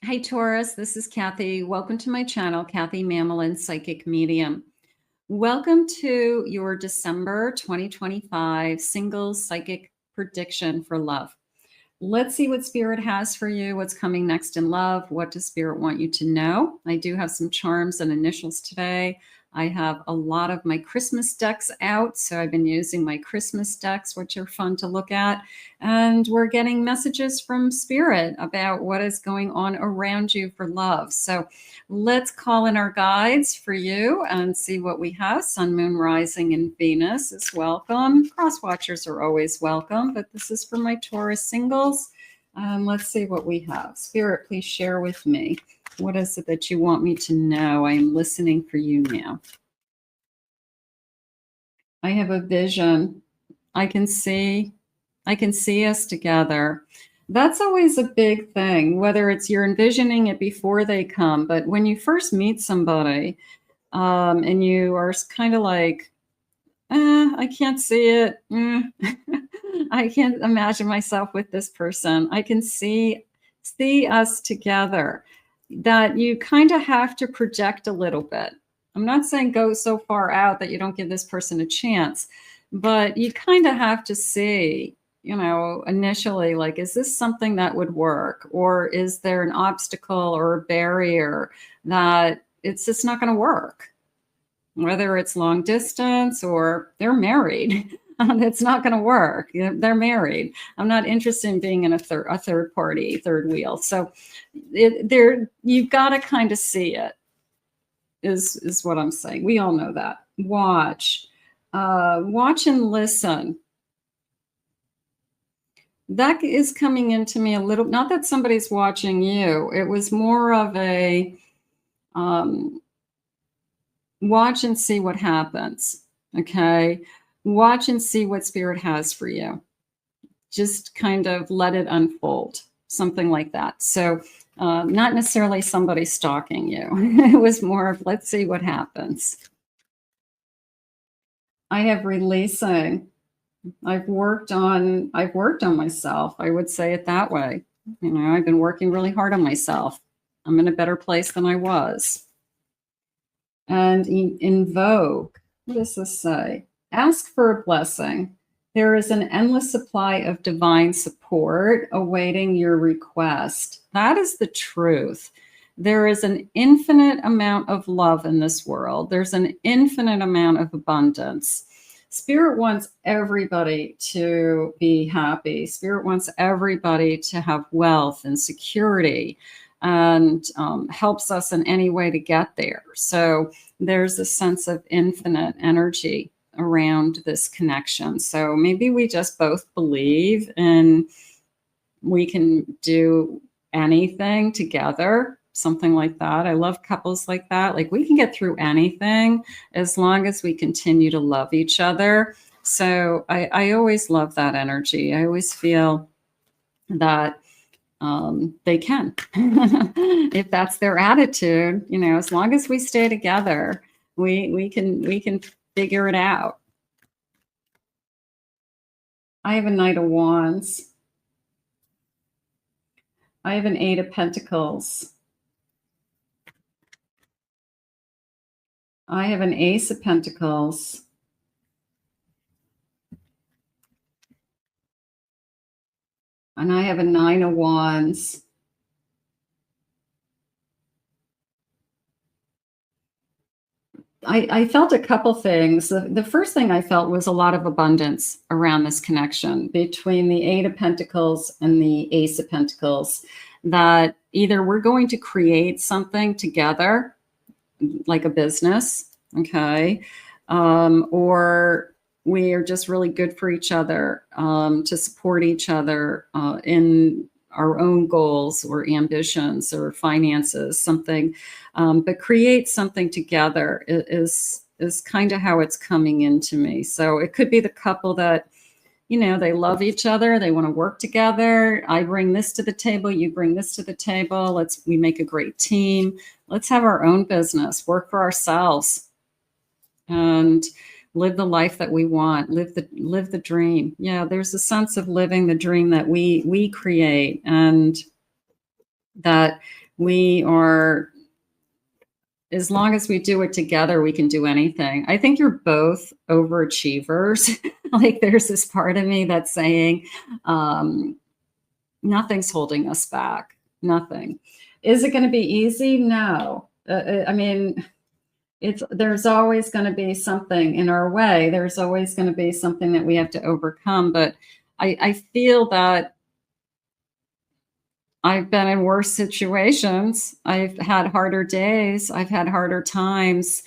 Hey Taurus, this is Kathy. Welcome to my channel, Kathy Mamolen, Psychic Medium. Welcome to your December 2025 single psychic prediction for love. Let's see what Spirit has for you, what's coming next in love. What does Spirit want you to know? I do have some charms and initials today. I have a lot of my Christmas decks out, so I've been using my Christmas decks, which are fun to look at. And we're getting messages from Spirit about what is going on around you for love. So let's call in our guides for you and see what we have. Sun, Moon, Rising, and Venus is welcome. Cross watchers are always welcome, but this is for my Taurus singles. Let's see what we have. Spirit, please share with me. What is it that you want me to know? I am listening for you now. I have a vision. I can see us together. That's always a big thing, whether it's you're envisioning it before they come, but when you first meet somebody and you are kind of like, I can't see it. I can't imagine myself with this person. I can see us together. That you kind of have to project a little bit. I'm not saying go so far out that you don't give this person a chance, but you kind of have to see, you know, initially, like, is this something that would work? Or is there an obstacle or a barrier that it's just not going to work? Whether it's long distance or they're married. It's not going to work. They're married. I'm not interested in being in a third party, third wheel. So you've got to kind of see it is what I'm saying. We all know that. Watch and listen. That is coming into me a little, not that somebody's watching you. It was more of a watch and see what happens. Okay. Watch and see what Spirit has for you. Just kind of let it unfold, something like that. So not necessarily somebody stalking you. It was more of, let's see what happens. I have releasing. I've worked on myself. I would say it that way. You know, I've been working really hard on myself. I'm in a better place than I was. And invoke. What does this say? Ask for a blessing. There is an endless supply of divine support awaiting your request. That is the truth. There is an infinite amount of love in this world. There's an infinite amount of abundance. Spirit wants everybody to be happy. Spirit wants everybody to have wealth and security, and helps us in any way to get there. So there's a sense of infinite energy around this connection. So maybe we just both believe and we can do anything together, something like that. I love couples like that. Like, we can get through anything as long as we continue to love each other. So I always love that energy. I always feel that they can, if that's their attitude, you know, as long as we stay together, we can figure it out. I have a Knight of Wands. I have an Eight of Pentacles. I have an Ace of Pentacles. And I have a Nine of Wands. I felt a couple things. The first thing I felt was a lot of abundance around this connection between the Eight of Pentacles and the Ace of Pentacles, that either we're going to create something together, like a business, okay, or we are just really good for each other, to support each other in our own goals or ambitions or finances, something, but create something together is kind of how it's coming into me. So it could be the couple that, you know, they love each other, they want to work together. I bring this to the table, you bring this to the table. We make a great team. Let's have our own business, work for ourselves, and live the life that we want, live the dream. Yeah, there's a sense of living the dream that we create. And that we are, as long as we do it together, we can do anything. I think you're both overachievers. Like there's this part of me that's saying, nothing's holding us back. Nothing. Is it going to be easy? No. I mean, there's always going to be something in our way. There's always going to be something that we have to overcome. But I feel that I've been in worse situations. I've had harder days. I've had harder times.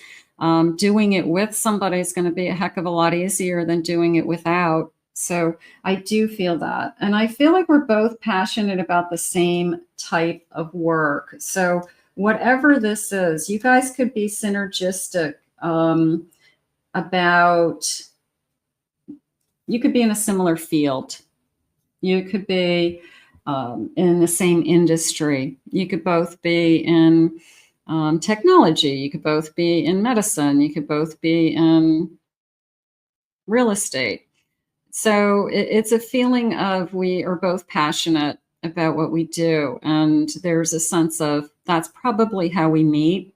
Doing it with somebody is going to be a heck of a lot easier than doing it without. So I do feel that. And I feel like we're both passionate about the same type of work. So whatever this is, you guys could be synergistic about, you could be in a similar field. You could be in the same industry. You could both be in technology. You could both be in medicine. You could both be in real estate. So it's a feeling of we are both passionate about what we do. And there's a sense of that's probably how we meet,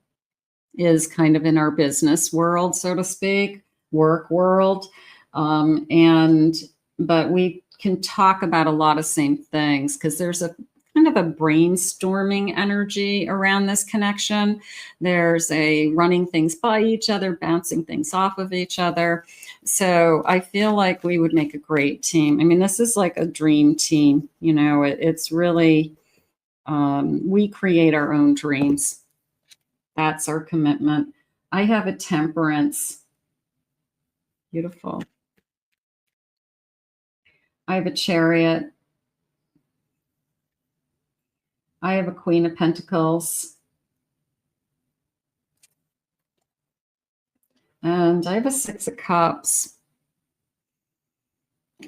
is kind of in our business world, so to speak, work world. But we can talk about a lot of same things because there's a kind of a brainstorming energy around this connection. There's a running things by each other, bouncing things off of each other. So I feel like we would make a great team. I mean, this is like a dream team. You know, it's really, we create our own dreams. That's our commitment. I have a Temperance. Beautiful. I have a Chariot. I have a Queen of Pentacles. And I have a Six of Cups.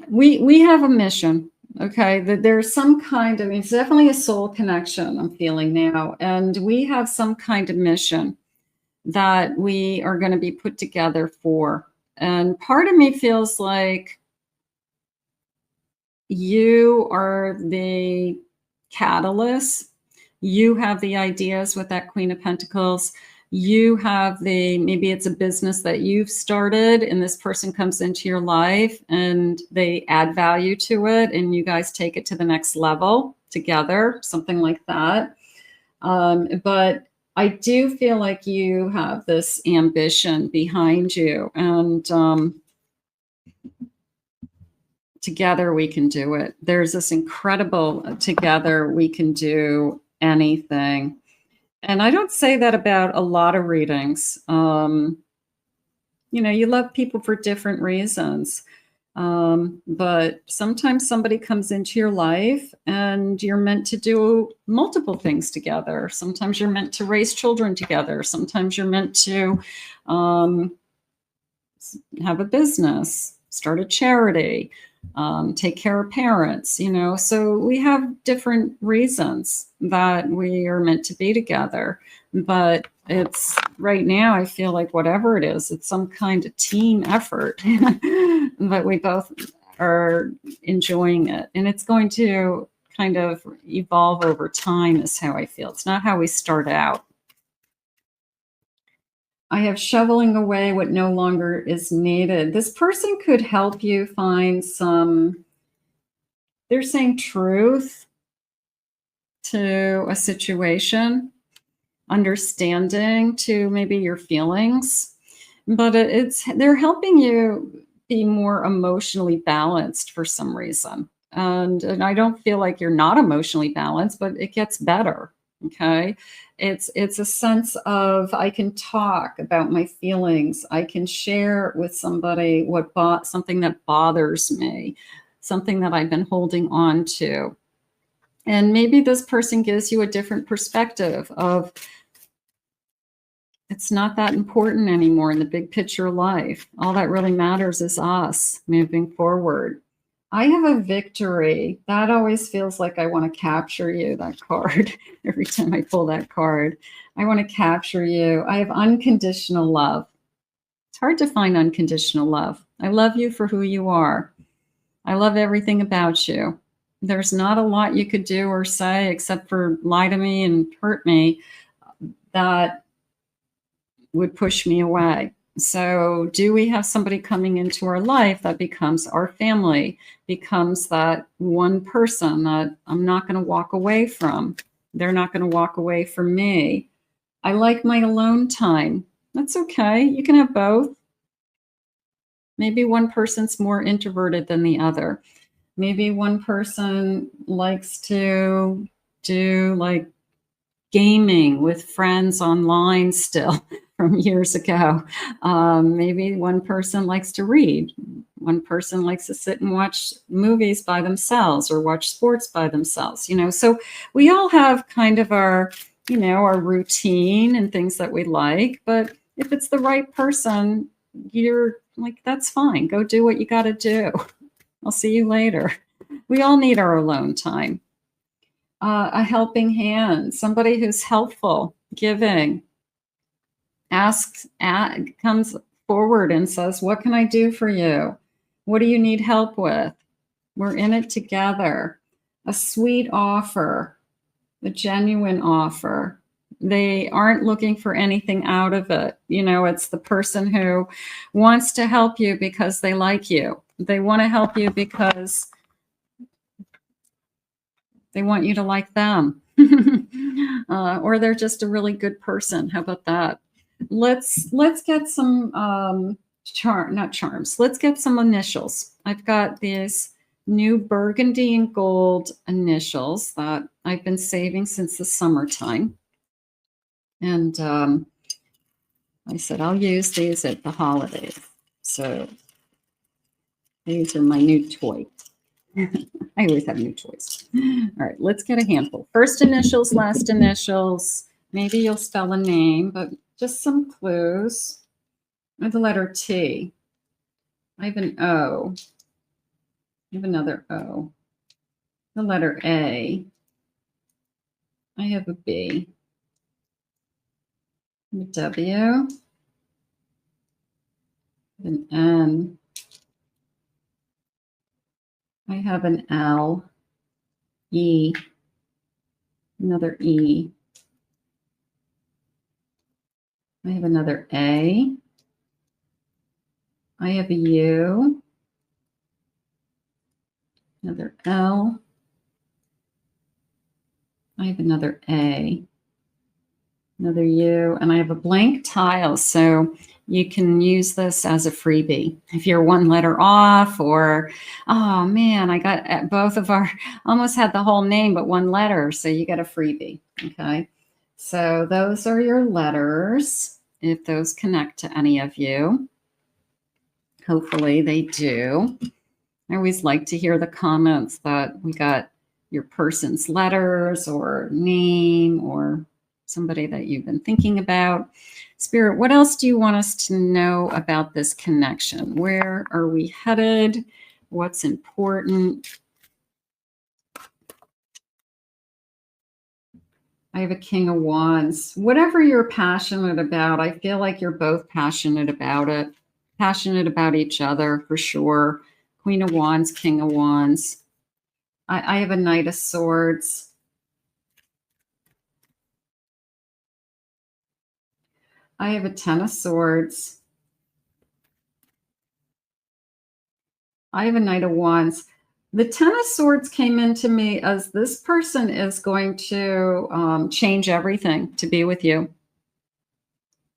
We have a mission, okay? There's some kind of, it's definitely a soul connection I'm feeling now. And we have some kind of mission that we are going to be put together for. And part of me feels like you are the catalyst. You have the ideas with that Queen of Pentacles. You have maybe it's a business that you've started and this person comes into your life and they add value to it and you guys take it to the next level together, something like that. But I do feel like you have this ambition behind you, and together we can do it. There's this incredible together we can do anything. And I don't say that about a lot of readings. You know, you love people for different reasons. But sometimes somebody comes into your life and you're meant to do multiple things together. Sometimes you're meant to raise children together. Sometimes you're meant to have a business, start a charity, take care of parents, you know. So we have different reasons that we are meant to be together. But it's right now, I feel like whatever it is, it's some kind of team effort. But we both are enjoying it. And it's going to kind of evolve over time is how I feel. It's not how we start out. I have shoveling away what no longer is needed. This person could help you find some, they're saying truth to a situation, understanding to maybe your feelings, but they're helping you be more emotionally balanced for some reason. And I don't feel like you're not emotionally balanced, but it gets better. Okay. It's a sense of, I can talk about my feelings. I can share with somebody something that bothers me, something that I've been holding on to. And maybe this person gives you a different perspective of, it's not that important anymore in the big picture of life. All that really matters is us moving forward. I have a Victory. That always feels like I want to capture you, that card. Every time I pull that card, I want to capture you. I have Unconditional Love. It's hard to find unconditional love. I love you for who you are. I love everything about you. there's not a lot you could do or say except for lie to me and hurt me that would push me away. So do we have somebody coming into our life that becomes our family, becomes that one person that I'm not going to walk away from? They're not going to walk away from me. I like my alone time. That's okay. You can have both. Maybe one person's more introverted than the other. Maybe one person likes to do like gaming with friends online still from years ago. Maybe one person likes to read. One person likes to sit and watch movies by themselves or watch sports by themselves, So we all have kind of our, our routine and things that we like. But if it's the right person, you're like, that's fine. Go do what you got to do. I'll see you later. We all need our alone time. A helping hand, somebody who's helpful, giving, comes forward and says, what can I do for you? What do you need help with? We're in it together. A sweet offer, a genuine offer. They aren't looking for anything out of it. It's the person who wants to help you because they like you. They want to help you because they want you to like them. Or they're just a really good person. How about that? Let's get some not charms. Let's get some initials. I've got these new burgundy and gold initials that I've been saving since the summertime. And I said I'll use these at the holidays. So these are my new toy. I always have new toys. All right, let's get a handful. First initials, last initials. Maybe you'll spell a name, but just some clues. I have the letter T. I have an O. I have another O. The letter A. I have a B. A W. An N. I have an L, E, another E. I have another A. I have a U, another L. I have another A, another U, and I have a blank tile. So you can use this as a freebie. If you're one letter off or, oh man, I got both of almost had the whole name, but one letter. So you get a freebie, okay? So those are your letters, if those connect to any of you. Hopefully they do. I always like to hear the comments that we got your person's letters or name or somebody that you've been thinking about. Spirit, what else do you want us to know about this connection? Where are we headed? What's important? I have a King of Wands. Whatever you're passionate about, I feel like you're both passionate about it. Passionate about each other, for sure. Queen of Wands, King of Wands. I have a Knight of Swords. I have a Ten of Swords. I have a Knight of Wands. The Ten of Swords came into me as this person is going to change everything to be with you.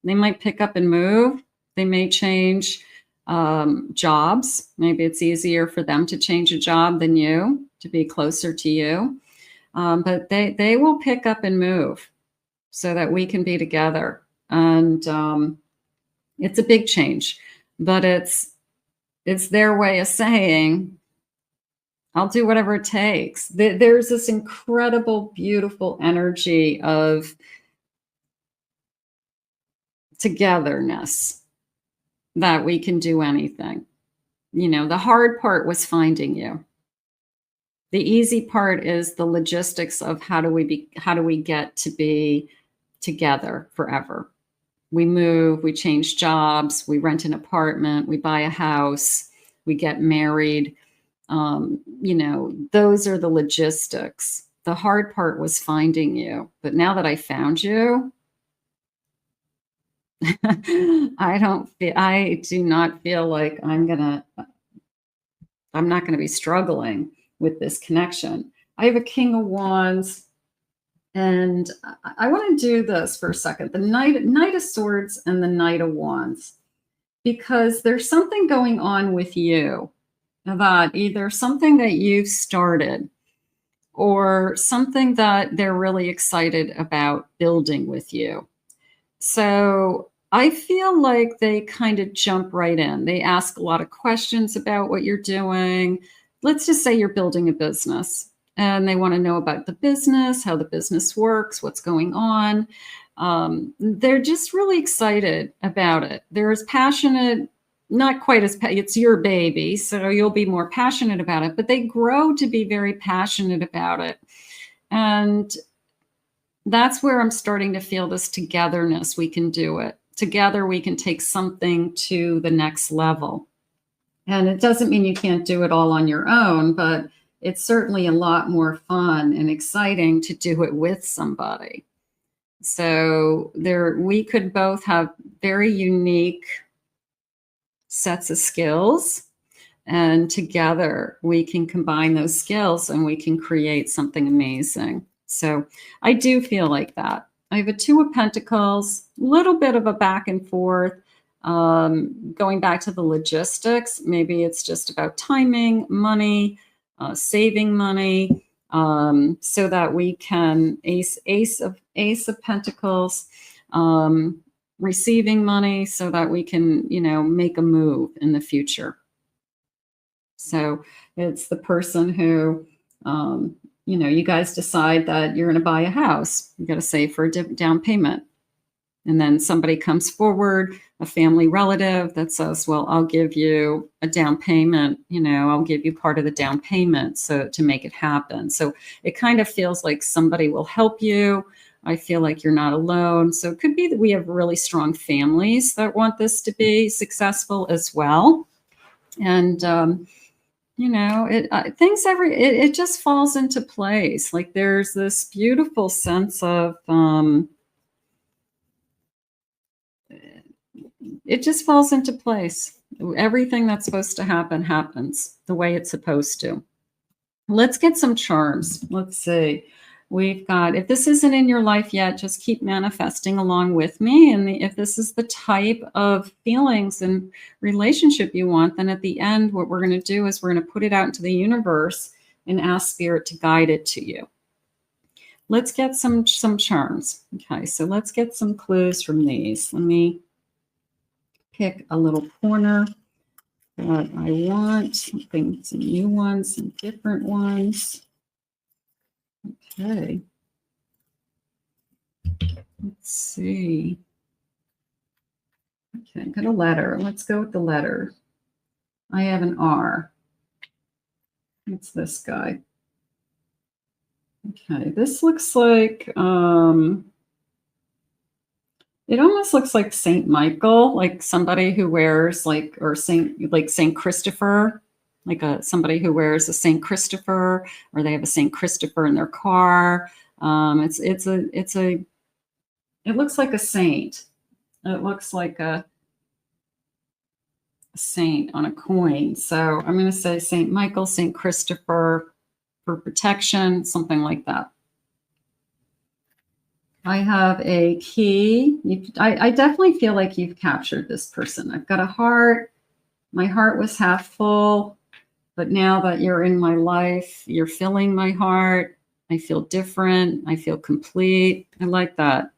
They might pick up and move. They may change jobs. Maybe it's easier for them to change a job than you, to be closer to you. But they will pick up and move so that we can be together. And it's a big change, but it's their way of saying, I'll do whatever it takes. There's this incredible, beautiful energy of togetherness that we can do anything. The hard part was finding you. The easy part is the logistics of how do we get to be together forever. We move, we change jobs, we rent an apartment, we buy a house, we get married. You know, those are the logistics. The hard part was finding you. But now that I found you, I do not feel like I'm not going to be struggling with this connection. I have a King of Wands, and I want to do this for a second. The Knight of Swords and the Knight of Wands, because there's something going on with you that either something that you've started or something that they're really excited about building with you. So I feel like they kind of jump right in. They ask a lot of questions about what you're doing. Let's just say you're building a business and they want to know about the business, how the business works, what's going on. They're just really excited about it. They're as passionate, not quite as, it's your baby, so you'll be more passionate about it, but they grow to be very passionate about it. And that's where I'm starting to feel this togetherness. We can do it. Together, we can take something to the next level. And it doesn't mean you can't do it all on your own, but it's certainly a lot more fun and exciting to do it with somebody. So we could both have very unique sets of skills, and together we can combine those skills and we can create something amazing. So I do feel like that. I have a Two of Pentacles, a little bit of a back and forth, going back to the logistics. Maybe it's just about timing, money, saving money, so that we can Ace of Pentacles, receiving money so that we can, you know, make a move in the future. So it's the person who, you know, you guys decide that you're going to buy a house. You got to save for a down payment. And then somebody comes forward, a family relative that says, well, I'll give you a down payment. You know, I'll give you part of the down payment so to make it happen. So it kind of feels like somebody will help you. I feel like you're not alone. So it could be that we have really strong families that want this to be successful as well. And, you know, it just falls into place. Like there's this beautiful sense of, it just falls into place. Everything that's supposed to happen happens the way it's supposed to. Let's get some charms. Let's see. We've got, if this isn't in your life yet, just keep manifesting along with me. And if this is the type of feelings and relationship you want, then at the end, what we're going to do is we're going to put it out into the universe and ask Spirit to guide it to you. Let's get some charms. Okay, so let's get some clues from these. Let me pick a little corner that I want, some new ones, some different ones. Okay. Let's see. Okay, got a letter. Let's go with the letter. I have an R. It's this guy. Okay, this looks like, it almost looks like Saint Michael, like somebody who wears like Saint Christopher, like somebody who wears a Saint Christopher, or they have a Saint Christopher in their car. It looks like a saint. It looks like a saint on a coin. So I'm going to say Saint Michael, Saint Christopher for protection, something like that. I have a key. I definitely feel like you've captured this person. I've got a heart. My heart was half full, but now that you're in my life, you're filling my heart. I feel different. I feel complete. I like that.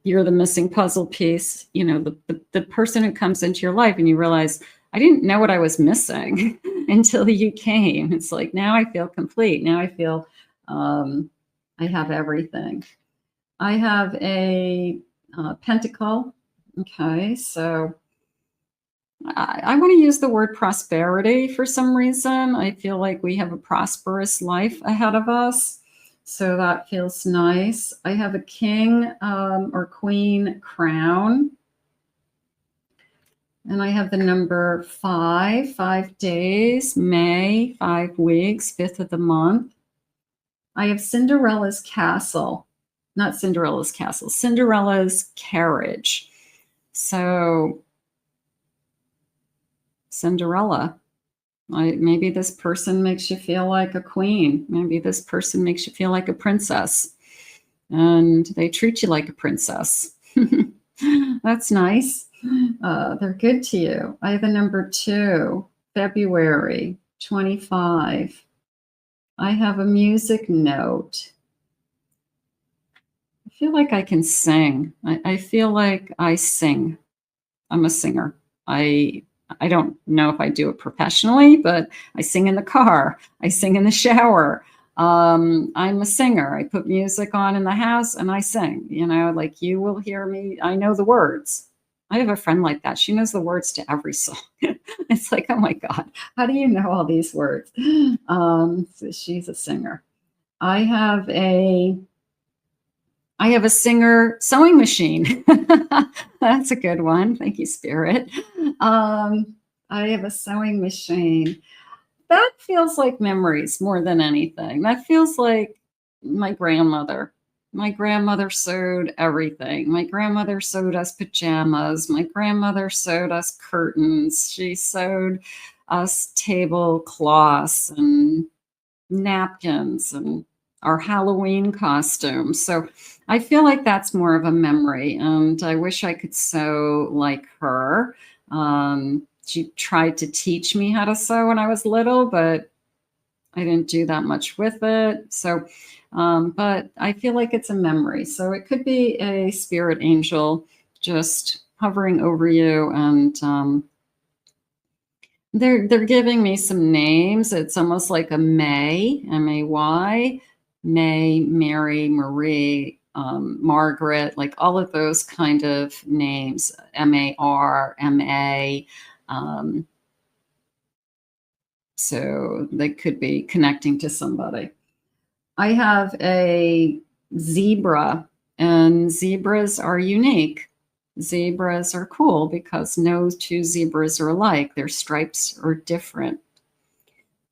You're the missing puzzle piece. You know, the person who comes into your life and you realize, I didn't know what I was missing until you came. It's like, now I feel complete. Now I feel I have everything. I have a pentacle. Okay, so I want to use the word prosperity for some reason. I feel like we have a prosperous life ahead of us. So that feels nice. I have a king or queen crown. And I have the number 5, 5 days, May, 5 weeks, 5th of the month. I have Cinderella's castle, not Cinderella's castle, Cinderella's carriage. So Cinderella, maybe this person makes you feel like a queen. Maybe this person makes you feel like a princess, and they treat you like a princess. That's nice. They're good to you. I have the number 2, February 25. I have a music note. I feel like I can sing. I feel like I sing. I'm a singer. I don't know if I do it professionally, but I sing in the car. I sing in the shower. I'm a singer. I put music on in the house and I sing. You know, like you will hear me. I know the words. I have a friend like that. She knows the words to every song. It's like, oh my God, how do you know all these words? So she's a singer. I have a singer sewing machine. That's a good one. Thank you, Spirit. I have a sewing machine. That feels like memories more than anything. That feels like my grandmother. My grandmother sewed everything. My grandmother sewed us pajamas. My grandmother sewed us curtains. She sewed us tablecloths and napkins and our Halloween costumes. So I feel like that's more of a memory, and I wish I could sew like her. She tried to teach me how to sew when I was little, but I didn't do that much with it. So, but I feel like it's a memory. So it could be a spirit angel just hovering over you, and they're giving me some names. It's almost like a May, M-A-Y, May, Mary, Marie, Margaret, like all of those kind of names, M-A-R, M-A. So they could be connecting to somebody. I have a zebra, and zebras are unique. Zebras are cool because no two zebras are alike. Their stripes are different.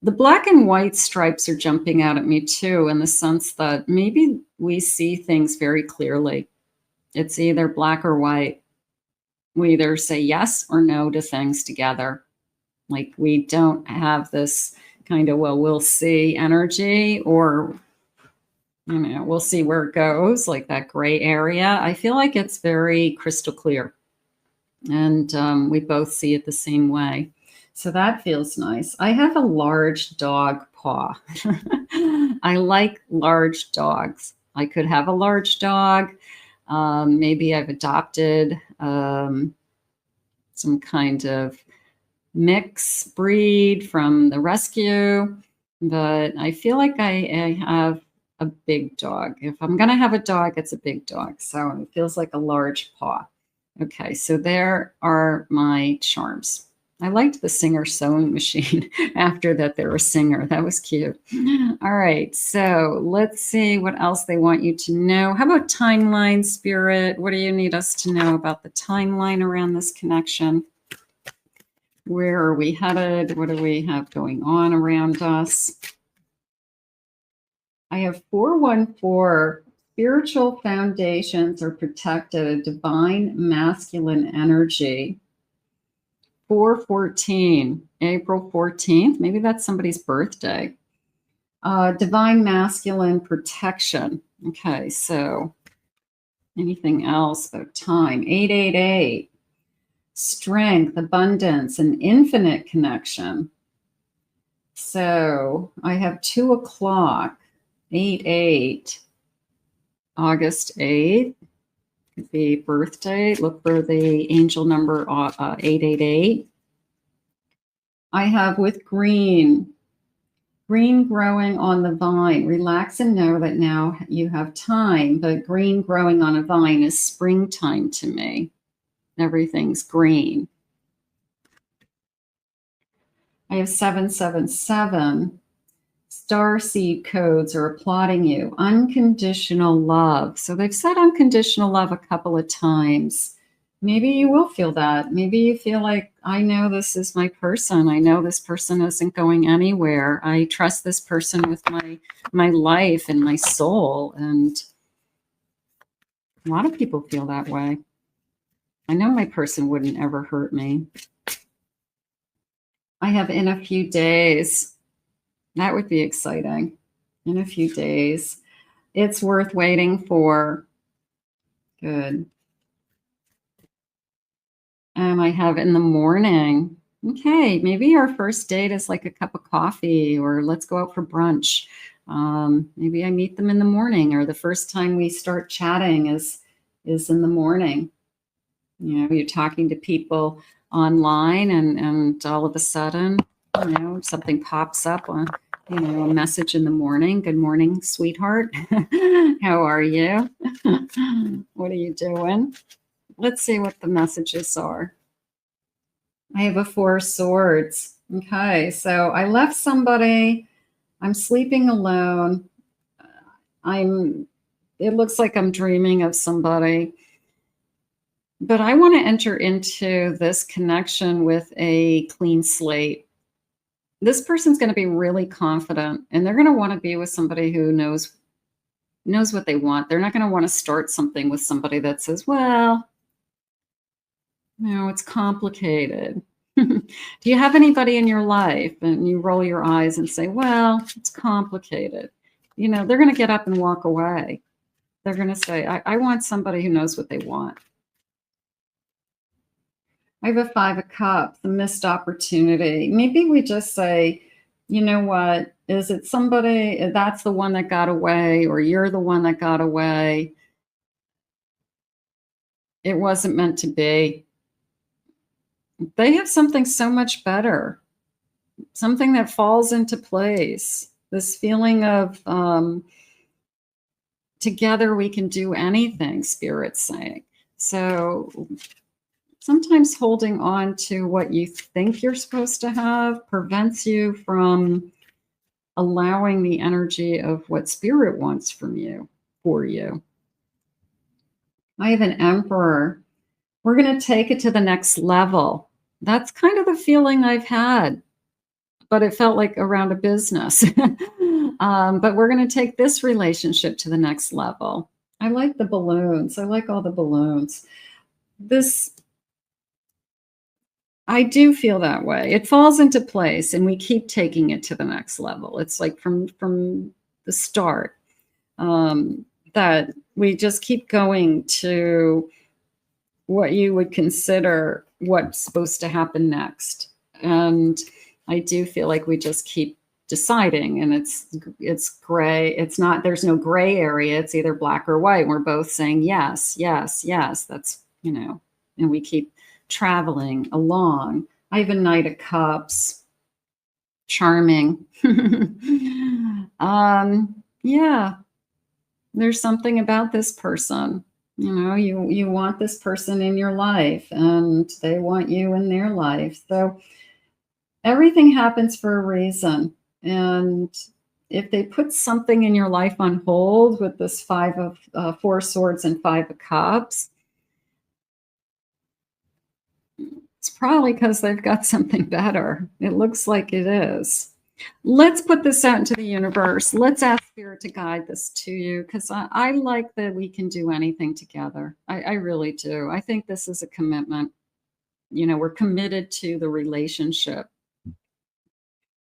The black and white stripes are jumping out at me too, in the sense that maybe we see things very clearly. It's either black or white. We either say yes or no to things together. Like we don't have this kind of, well, we'll see energy, or, you know, we'll see where it goes, like that gray area. I feel like it's very crystal clear, and we both see it the same way. So that feels nice. I have a large dog paw. I like large dogs. I could have a large dog. Maybe I've adopted some kind of mix breed from the rescue, but I feel like I have a big dog. If I'm going to have a dog, it's a big dog. So it feels like a large paw. Okay, so there are my charms. I liked the singer sewing machine after that. They're a singer. That was cute. All right, so let's see what else they want you to know. How about timeline, Spirit? What do you need us to know about the timeline around this connection? Where are we headed? What do we have going on around us? I have 414. Spiritual foundations are protected, a divine masculine energy. 414, April 14th. Maybe that's somebody's birthday. Divine masculine protection. Okay, so anything else about time? 888. Strength, abundance, and infinite connection. So I have 2 o'clock, 8/8, August 8th. Could be birthday. Look for the angel number 888. I have with green growing on the vine. Relax and know that now you have time, but green growing on a vine is springtime to me. Everything's green. I have 777. Starseed codes are applauding you. Unconditional love. So they've said unconditional love a couple of times. Maybe you will feel that. Maybe you feel like, I know this is my person. I know this person isn't going anywhere. I trust this person with my life and my soul. And a lot of people feel that way. I know my person wouldn't ever hurt me. I have in a few days. That would be exciting. In a few days. It's worth waiting for. Good. I have in the morning. Okay, maybe our first date is like a cup of coffee, or let's go out for brunch. Maybe I meet them in the morning, or the first time we start chatting is in the morning. You know, you're talking to people online, and all of a sudden, you know, something pops up on, you know, a message in the morning. Good morning, sweetheart. How are you? What are you doing? Let's see what the messages are. I have a 4 of Swords. Okay, so I left somebody. I'm sleeping alone. It looks like I'm dreaming of somebody. But I want to enter into this connection with a clean slate. This person's going to be really confident, and they're going to want to be with somebody who knows what they want. They're not going to want to start something with somebody that says, well, no, it's complicated. Do you have anybody in your life? And you roll your eyes and say, well, it's complicated. You know, they're going to get up and walk away. They're going to say, I want somebody who knows what they want. I have a 5 of Cups, a missed opportunity. Maybe we just say, you know what? Is it somebody that's the one that got away, or you're the one that got away? It wasn't meant to be. They have something so much better, something that falls into place. This feeling of together we can do anything, Spirit's saying. So sometimes holding on to what you think you're supposed to have prevents you from allowing the energy of what Spirit wants from you, for you. I have an Emperor. We're going to take it to the next level. That's kind of the feeling I've had, but it felt like around a business. But we're going to take this relationship to the next level. I like the balloons. I like all the balloons. I do feel that way. It falls into place, and we keep taking it to the next level. It's like from the start, that we just keep going to what you would consider what's supposed to happen next. And I do feel like we just keep deciding, and it's gray. It's not, there's no gray area. It's either black or white. We're both saying yes, yes, yes. That's, you know, and we keep traveling along. I have a Knight of Cups. Charming. Yeah, there's something about this person. You know, you want this person in your life, and they want you in their life. So everything happens for a reason. And if they put something in your life on hold with this 4 of Swords and 5 of Cups, it's probably because they've got something better. It looks like it is. Let's put this out into the universe. Let's ask Spirit to guide this to you, because I like that we can do anything together. I really do. I think this is a commitment. You know, we're committed to the relationship.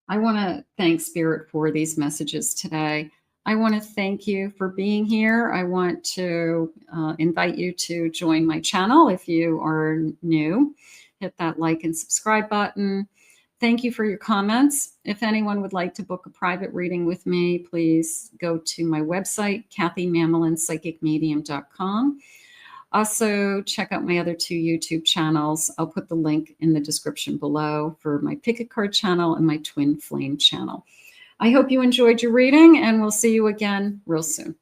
I want to thank Spirit for these messages today. I want to thank you for being here. I want to invite you to join my channel if you are new. Hit that like and subscribe button. Thank you for your comments. If anyone would like to book a private reading with me, please go to my website, KathyMamolenPsychicMedium.com. Also, check out my other 2 YouTube channels. I'll put the link in the description below for my Pick a Card channel and my Twin Flame channel. I hope you enjoyed your reading, and we'll see you again real soon.